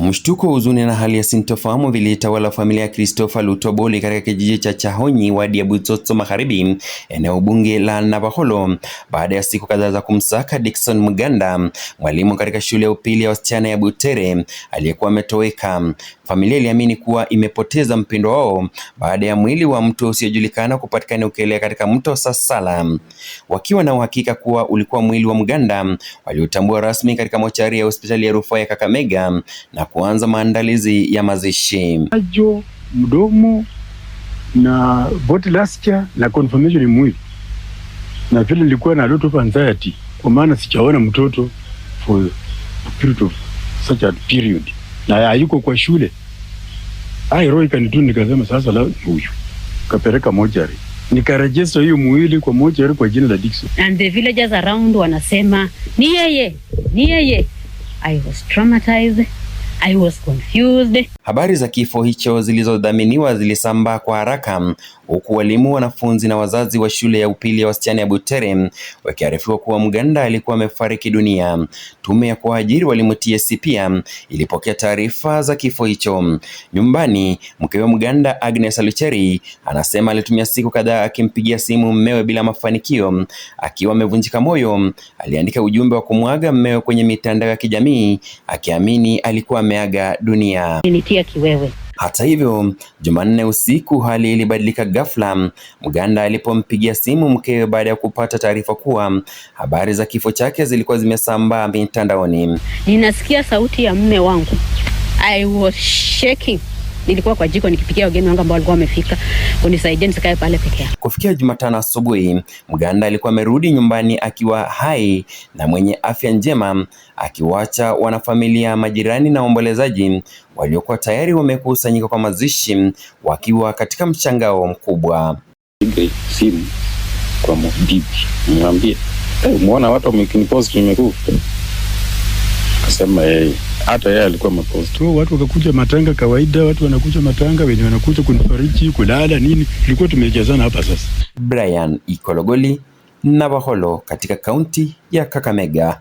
Mshtuko, huzuni na hali ya sintofahamu vilitawala familia ya Christopher Lutoboli katika kijiji cha Chahonyi, wadi ya Butsotso Magharibi, eneo bunge la Navakholo, baada ya siku kadhaa za kumsaka Dickson Muganda, mwalimu katika shule ya upili ya wasichana ya Butere aliyekuwa ametoweka. Familia iliamini kuwa imepoteza mpendwa wao baada ya mwili wa mtu usiojulikana kupatikana ukielea katika mto Sasala. Wakiwa na uhakika kuwa ulikuwa mwili wa Muganda, waliotambua rasmi katika mochari ya hospitali ya rufaa ya Kakamega na kuanza maandalizi ya mazishi. Macho, mdomo na body lastia na confirmation ya mwili. Na vile nilikuwa na lot of anxiety kwa maana sijaona mtoto for a period of such a period. Na hayuko kwa shule. Heroically tu nikasema sasa la huyu. Kapeleka mochari. Nikaregister hiyo mwili kwa mochari kwa jina la Dickson. And the villagers around wanasema ni yeye. I was traumatized. I was confused. Habari za kifo hicho zilizodhaminiwa zilisambaa kwa haraka, huku walimu, wanafunzi na wazazi wa shule ya upili ya wasichana ya Butere wakiarifiwa kuwa Muganda alikuwa amefariki dunia. Tume ya kuajiri walimu TSC pia ilipokea taarifa za kifo hicho. Nyumbani, mkewe Muganda, Agnes Alucheri, anasema alitumia siku kadhaa akimpigia simu mmewe bila mafanikio. Akiwa amevunjika moyo, aliandika ujumbe wa kumwaga mmewe kwenye mitandao ya kijamii akiamini alikuwa ameaga dunia. Kiwewe. Hata hivyo, Jumanne usiku hali ilibadilika ghafla Muganda alipompigia simu mkewe baada ya kupata taarifa kuwa habari za kifo chake zilikuwa zimesambaa mitandaoni. Ninasikia sauti ya mume wangu. I was shaking. Nilikuwa kwa jiko nikipikia wageni wangu ambao walikuwa wamefika unisaidie nisikae pale peke yangu. Kufikia Jumatano asubuhi, Muganda alikuwa amerudi nyumbani akiwa hai na mwenye afya njema, akiwacha wanafamilia, majirani na waombolezaji waliokuwa tayari wamekusanyika kwa mazishi wakiwa katika mshangao mkubwa. Simu kwa bibi, mwambie, umeona watu wamekinipost nimekufa. Akasema hata yeye alikuwa mapost. Watu wakakuja matanga kawaida, watu wanakuja matanga, wenye wanakuja kunifariji, kulala nini. Tulikuwa tumejazana hapa sasa. Brian Ikologoli, Navakholo, katika kaunti ya Kakamega.